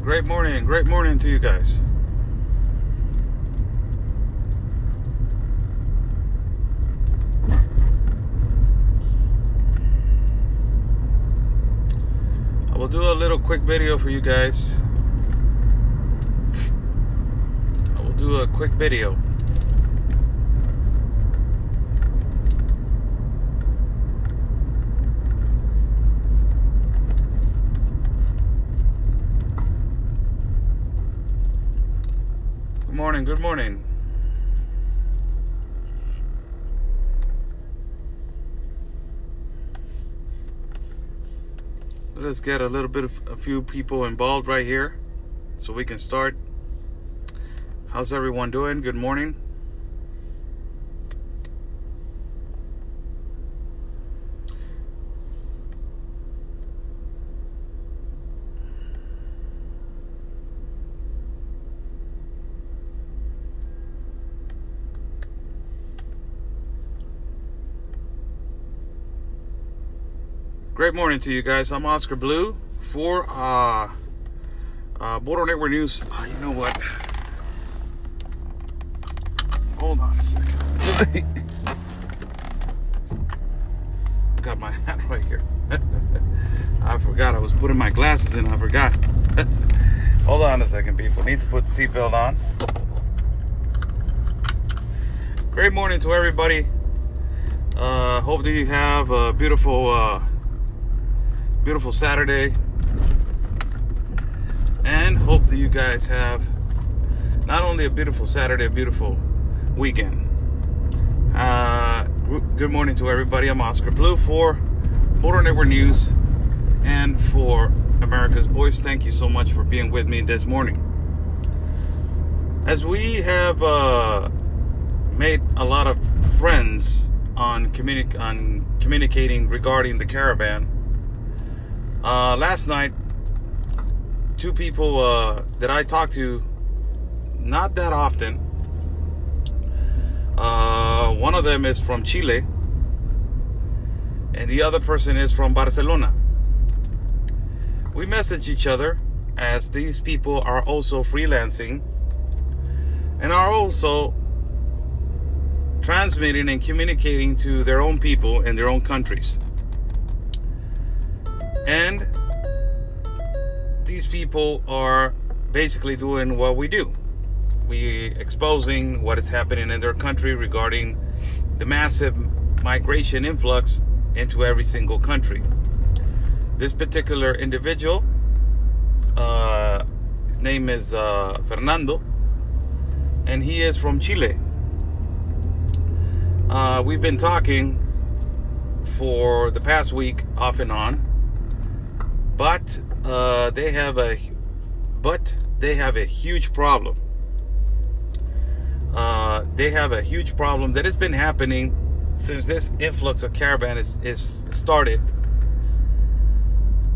Great morning to you guys. I will do a little quick video for you guys. I will do a quick video. Good morning. Let's get a few people involved right here so we can start. How's everyone doing? Good morning. Great morning to you guys. I'm Oscar Blue for Border Network News. You know what? Hold on a second. Got my hat right here. I forgot I was putting my glasses in. I forgot. Hold on a second, people. Need to put the seatbelt on. Great morning to everybody. Hope that you have a beautiful Saturday, and hope that you guys have not only a beautiful Saturday, a beautiful weekend. Good morning to everybody. I'm Oscar Blue for Border Network News and for America's Voice. Thank you so much for being with me this morning. As we have made a lot of friends on communicating regarding the caravan. Last night, two people that I talk to not that often. One of them is from Chile, and the other person is from Barcelona. We message each other, as these people are also freelancing and are also transmitting and communicating to their own people in their own countries. And these people are basically doing what we do. We exposing what is happening in their country regarding the massive migration influx into every single country. This particular individual, his name is Fernando, and he is from Chile. We've been talking for the past week off and on. But they have a huge problem. They have a huge problem that has been happening since this influx of caravan is started.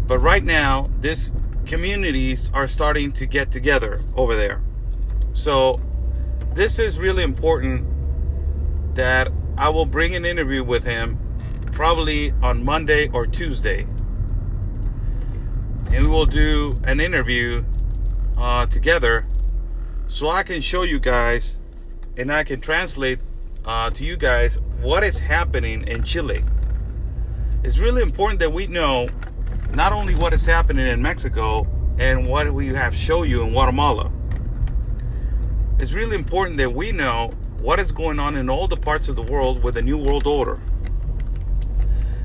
But right now, these communities are starting to get together over there. So this is really important that I will bring an interview with him probably on Monday or Tuesday. And we will do an interview together so I can show you guys and I can translate to you guys what is happening in Chile. It's really important that we know not only what is happening in Mexico and what we have shown you in Guatemala. It's really important that we know what is going on in all the parts of the world with the New World Order.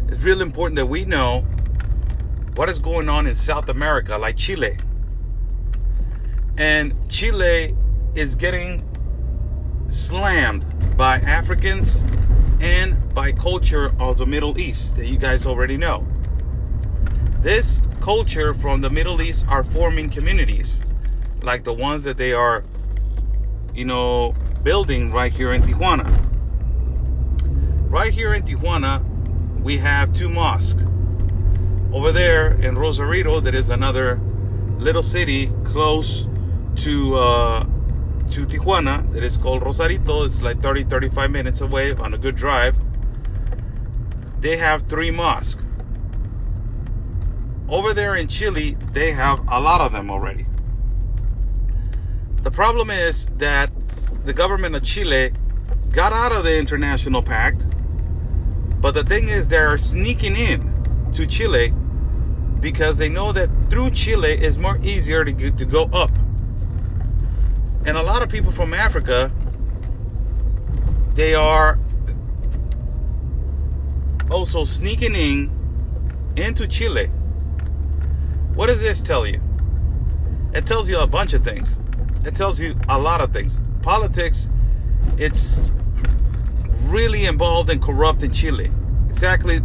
It's really important that we know what is going on in South America, like Chile. And Chile is getting slammed by Africans and by culture of the Middle East that you guys already know. This culture from the Middle East are forming communities like the ones that they are, building right here in Tijuana. Right here in Tijuana, we have two mosques. Over there in Rosarito, there is another little city close to Tijuana that is called Rosarito. It's like 30-35 minutes away on a good drive. They have 3 mosques. Over there in Chile, they have a lot of them already. The problem is that the government of Chile got out of the international pact, but the thing is they're sneaking in to Chile because they know that through Chile is more easier to go up. And a lot of people from Africa, they are also sneaking in into Chile. What does this tell you? It tells you a bunch of things. It tells you a lot of things. Politics, it's really involved and corrupt in Chile. Exactly.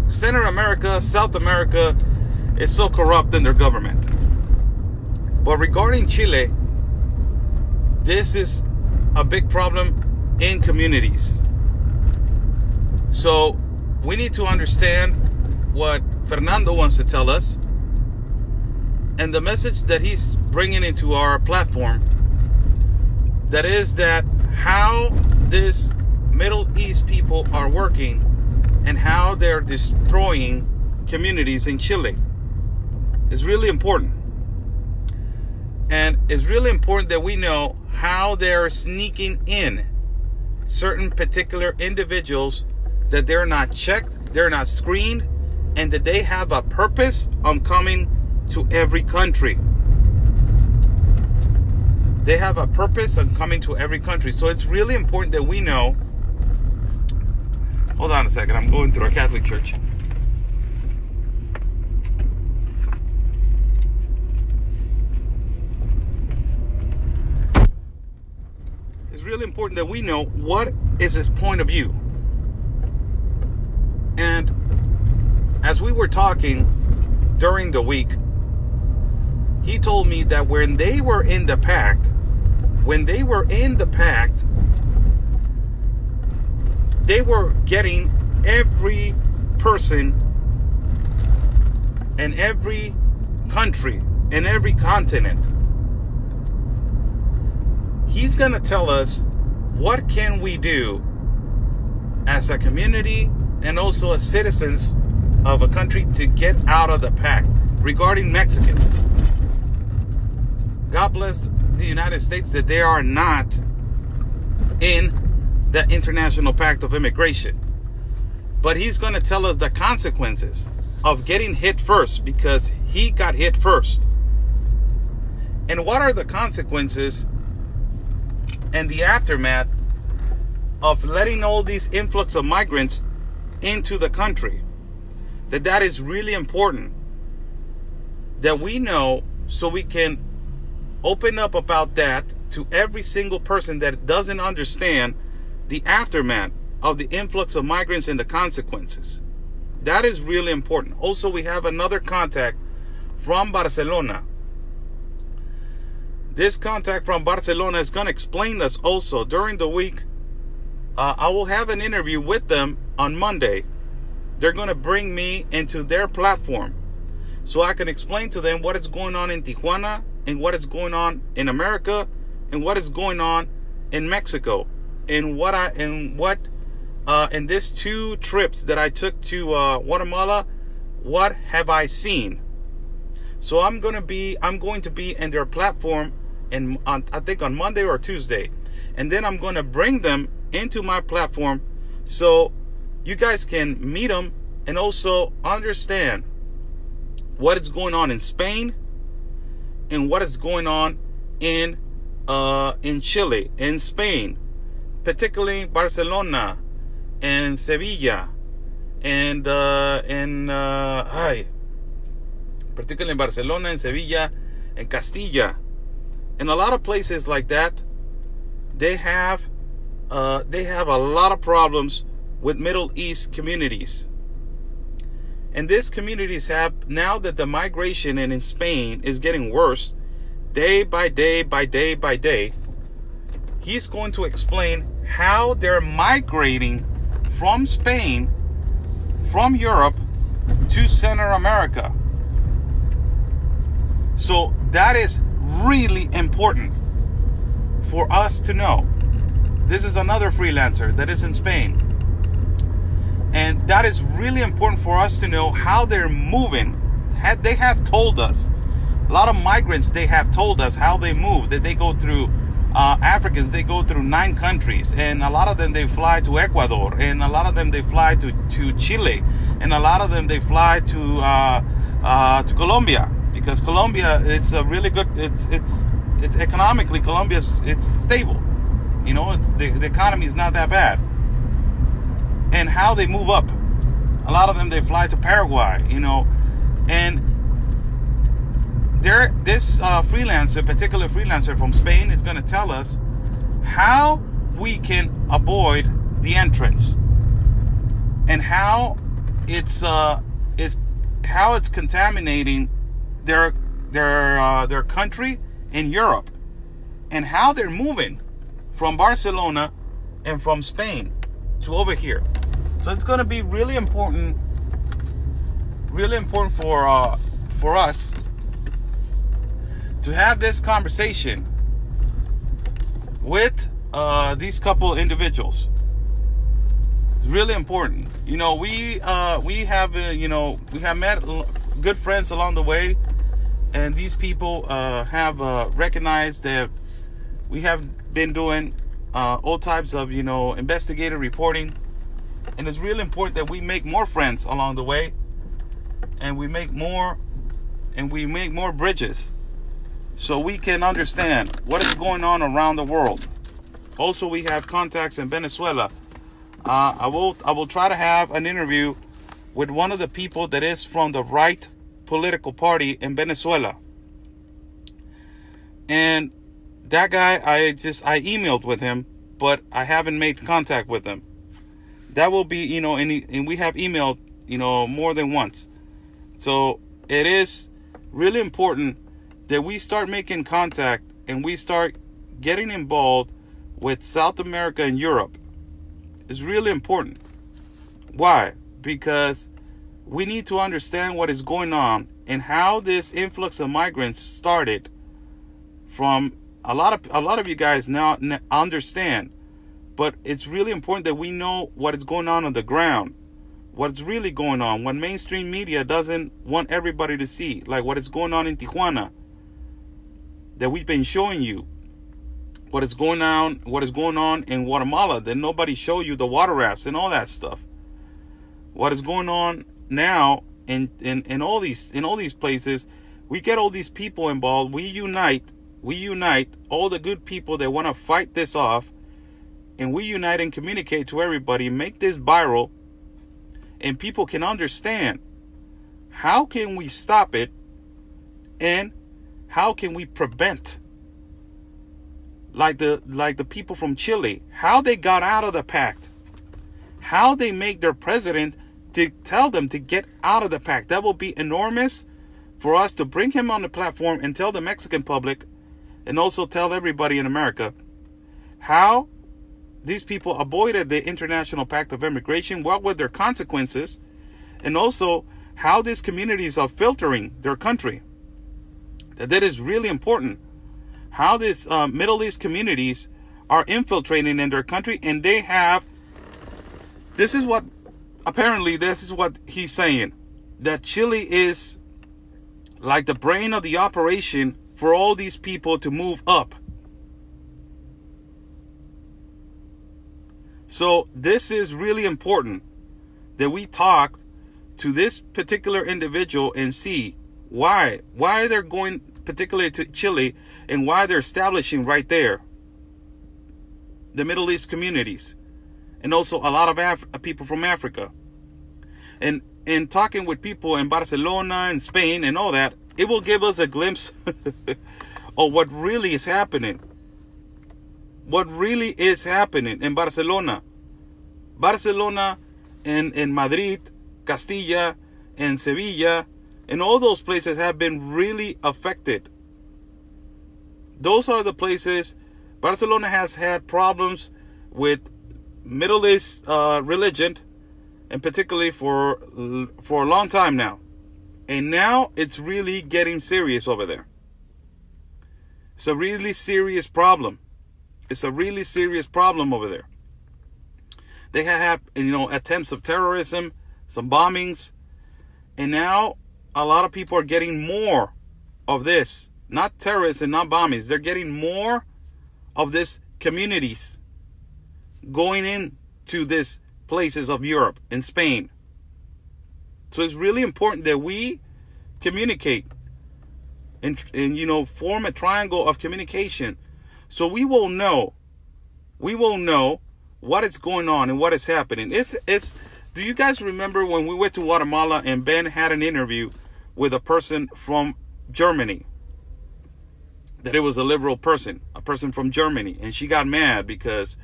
Central America, South America, it's so corrupt in their government. But regarding Chile, this is a big problem in communities. So we need to understand what Fernando wants to tell us, and the message that he's bringing into our platform, that is that how this Middle East people are working and how they're destroying communities in Chile is really important. And it's really important that we know how they're sneaking in certain particular individuals, that they're not checked, they're not screened, and that they have a purpose on coming to every country. They have a purpose on coming to every country. So it's really important that we know. Hold on a second, I'm going through a Catholic church. It's really important that we know what is his point of view. And as we were talking during the week, he told me that when they were in the pact, they were getting every person and every country and every continent. He's going to tell us what can we do as a community and also as citizens of a country to get out of the pact regarding Mexicans. God bless the United States that they are not in the International Pact of Immigration. But he's going to tell us the consequences of getting hit first, because he got hit first. And what are the consequences and the aftermath of letting all these influx of migrants into the country? That is really important that we know, so we can open up about that to every single person that doesn't understand the aftermath of the influx of migrants and the consequences. That is really important. Also, we have another contact from Barcelona. This contact from Barcelona is going to explain us also during the week. I will have an interview with them on Monday. They're going to bring me into their platform so I can explain to them what is going on in Tijuana and what is going on in America and what is going on in Mexico, and in these 2 trips that I took to Guatemala, what have I seen? So I'm going to be in their platform, and I think on Monday or Tuesday, and then I'm going to bring them into my platform so you guys can meet them and also understand what is going on in Spain and what is going on in Chile, in Spain, particularly Barcelona and Sevilla, and particularly in Barcelona and Sevilla and Castilla, and a lot of places like that. They have a lot of problems with Middle East communities. And these communities have, now that the migration in Spain is getting worse, day by day by day by day, he's going to explain how they're migrating from Spain, from Europe, to Central America. So that is really important for us to know. This is another freelancer that is in Spain. And that is really important for us to know how they're moving. They have told us A lot of migrants, they have told us how they move, that they go through Africans, they go through 9 countries, and a lot of them, they fly to Ecuador, and a lot of them, they fly to Chile, and a lot of them, they fly to Colombia, because Colombia, it's a really good, it's economically, Colombia's, it's stable. You know, the economy is not that bad. And how they move up. A lot of them, they fly to Paraguay, you know, and this freelancer, particular freelancer from Spain, is going to tell us how we can avoid the entrance, and how it's contaminating their country in Europe, and how they're moving from Barcelona and from Spain to over here. So it's going to be really important for us to have this conversation with these couple individuals. It's really important. You know, we have met good friends along the way, and these people have recognized that we have been doing all types of, you know, investigative reporting, and it's really important that we make more friends along the way, and we make more bridges, so we can understand what is going on around the world. Also, we have contacts in Venezuela. I will try to have an interview with one of the people that is from the right political party in Venezuela. And that guy, I emailed with him, but I haven't made contact with him. That will be, you know, and we have emailed, you know, more than once. So it is really important that we start making contact and we start getting involved with South America and Europe. It's really important. Why? Because we need to understand what is going on and how this influx of migrants started. From a lot of you guys now understand, but it's really important that we know what is going on the ground, what's really going on, what mainstream media doesn't want everybody to see, like what is going on in Tijuana, that we've been showing you, what is going on in Guatemala, that nobody showed you, the water rafts and all that stuff. What is going on now in all these places. We get all these people involved. We unite all the good people that want to fight this off, and we unite and communicate to everybody, make this viral, and people can understand how can we stop it, and how can we prevent, like the people from Chile, how they got out of the pact, how they make their president to tell them to get out of the pact. That will be enormous for us to bring him on the platform and tell the Mexican public, and also tell everybody in America, how these people avoided the International Pact of Immigration, what were their consequences, and also how these communities are filtering their country. That is really important. How these Middle East communities are infiltrating in their country, and they have, this is what he's saying, that Chile is like the brain of the operation for all these people to move up. So this is really important that we talk to this particular individual and see why they're going particularly to Chile, and why they're establishing right there the Middle East communities, and also a lot of people from Africa. And in talking with people in Barcelona and Spain and all that, it will give us a glimpse of what really is happening. What really is happening in Barcelona. Barcelona and Madrid, Castilla and Sevilla, and all those places have been really affected. Those are the places. Barcelona has had problems with Middle East religion, and particularly for a long time now. And now it's really getting serious over there. It's a really serious problem. It's a really serious problem over there. They have attempts of terrorism, some bombings, and now a lot of people are getting more of this, not terrorists and not bombings. They're getting more of this communities going into these places of Europe and Spain. So it's really important that we communicate and form a triangle of communication, so we will know what is going on and what is happening. It's do you guys remember when we went to Guatemala and Ben had an interview with a person from Germany? That it was a liberal person, a person from Germany, and she got mad because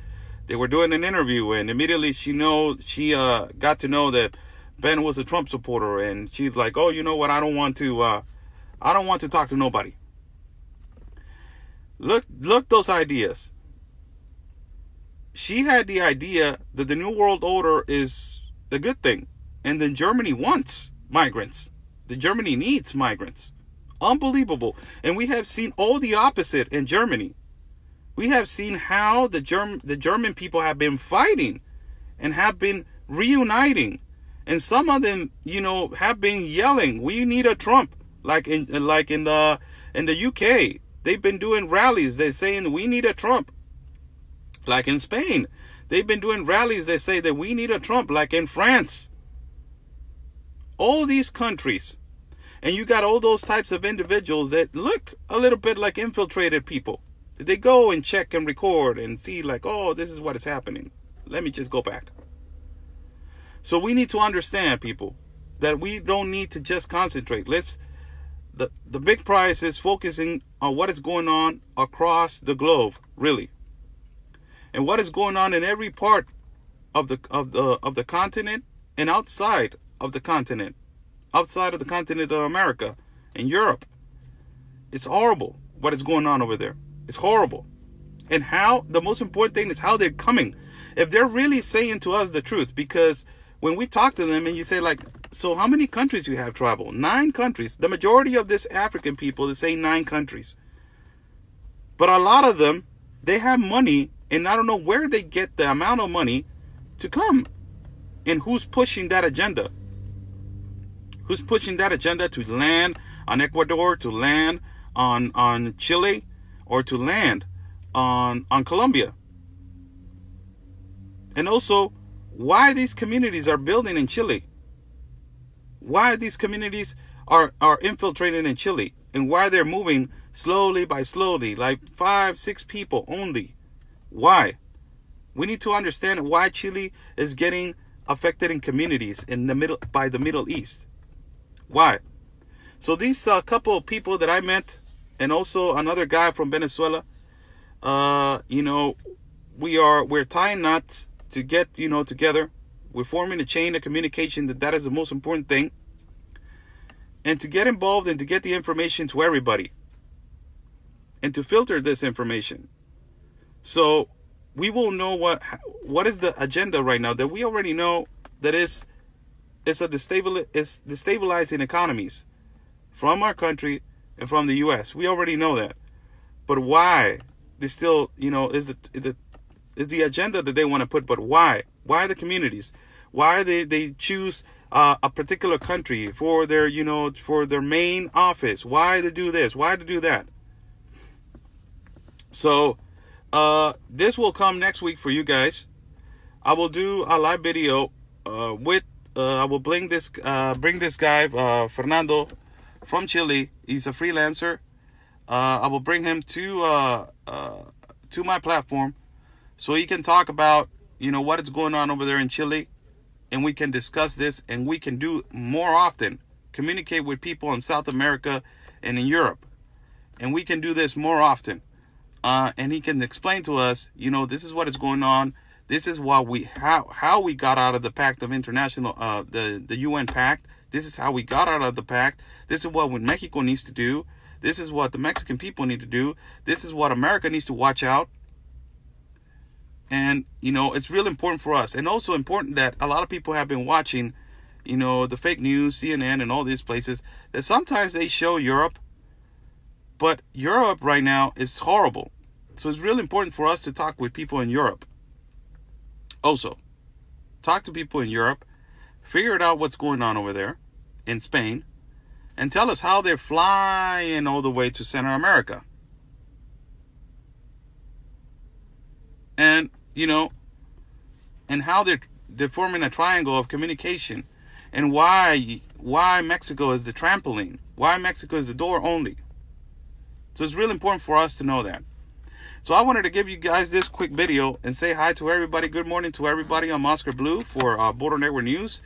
they were doing an interview, and immediately she got to know that Ben was a Trump supporter, and she's like, "Oh, you know what? I don't want to talk to nobody." Look those ideas. She had the idea that the New World Order is a good thing, and then Germany wants migrants. The Germany needs migrants. Unbelievable. And we have seen all the opposite in Germany. We have seen how the German people have been fighting and have been reuniting. And some of them, have been yelling, "We need a Trump." Like in the UK, they've been doing rallies. They're saying, "We need a Trump." Like in Spain, they've been doing rallies. They say that we need a Trump. Like in France. All these countries. And you got all those types of individuals that look a little bit like infiltrated people. They go and check and record and see like, "Oh, this is what is happening. Let me just go back." So we need to understand, people, that we don't need to just concentrate. The big prize is focusing on what is going on across the globe, really. And what is going on in every part of the continent and outside of the continent. Outside of the continent of America and Europe. It's horrible what is going on over there. It's horrible. And the most important thing is how they're coming. If they're really saying to us the truth, because when we talk to them and you say like, "So how many countries you have traveled?" 9 countries. The majority of this African people, they say 9 countries. But a lot of them, they have money, and I don't know where they get the amount of money to come. And who's pushing that agenda? Who's pushing that agenda to land on Ecuador, to land on Chile, or to land on Colombia? And also, why these communities are building in Chile? Why these communities are infiltrating in Chile? And why they're moving slowly by slowly, like 5, 6 people only? Why? We need to understand why Chile is getting affected in communities by the Middle East. Why? So these couple of people that I met, and also another guy from Venezuela, we're tying knots to get together. We're forming a chain of communication. That is the most important thing, and to get involved and to get the information to everybody, and to filter this information, so we will know what is the agenda right now that we already know that it's destabilizing economies from our country and from the U.S. We already know that. But why? They still, is the agenda that they want to put. But why? Why the communities? Why they choose a particular country for their, for their main office? Why they do this? Why to do that? So this will come next week for you guys. I will do a live video with. I will bring this guy Fernando from Chile. He's a freelancer. I will bring him to my platform so he can talk about what is going on over there in Chile, and we can discuss this, and we can do more often. Communicate with people in South America and in Europe, and we can do this more often. And he can explain to us, this is what is going on. This is how we got out of the Pact of International, the UN Pact. This is how we got out of the pact. This is what Mexico needs to do. This is what the Mexican people need to do. This is what America needs to watch out. And, it's real important for us. And also important that a lot of people have been watching, the fake news, CNN and all these places, that sometimes they show Europe. But Europe right now is horrible. So it's really important for us to talk with people in Europe. Also, talk to people in Europe, figure out what's going on over there in Spain, and tell us how they're flying all the way to Central America. And, and how they're forming a triangle of communication, and why Mexico is the trampoline, why Mexico is the door only. So it's really important for us to know that. So I wanted to give you guys this quick video and say hi to everybody. Good morning to everybody on Oscar Blue for Border Network News,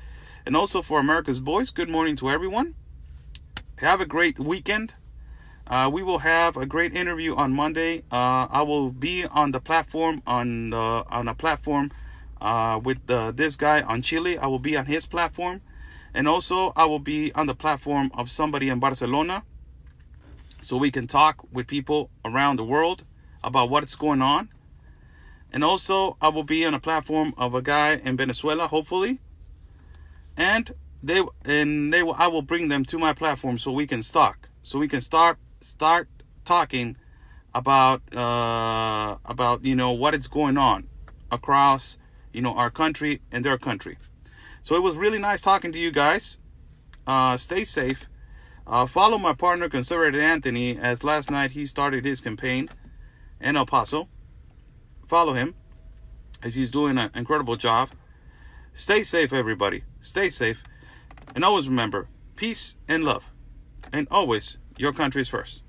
and also for America's Voice. Good morning to everyone. Have a great weekend. We will have a great interview on Monday. I will be on the platform on a platform with this guy on Chile. I will be on his platform, and also I will be on the platform of somebody in Barcelona, so we can talk with people around the world about what's going on. And also I will be on a platform of a guy in Venezuela, hopefully, and I will bring them to my platform so we can start talking about what is going on across our country and their country. So it was really nice talking to you guys. Stay safe. Follow my partner, Conservative Anthony, as last night he started his campaign in El Paso. Follow him, as he's doing an incredible job. Stay safe, everybody. Stay safe. And always remember, peace and love. And always, your country is first.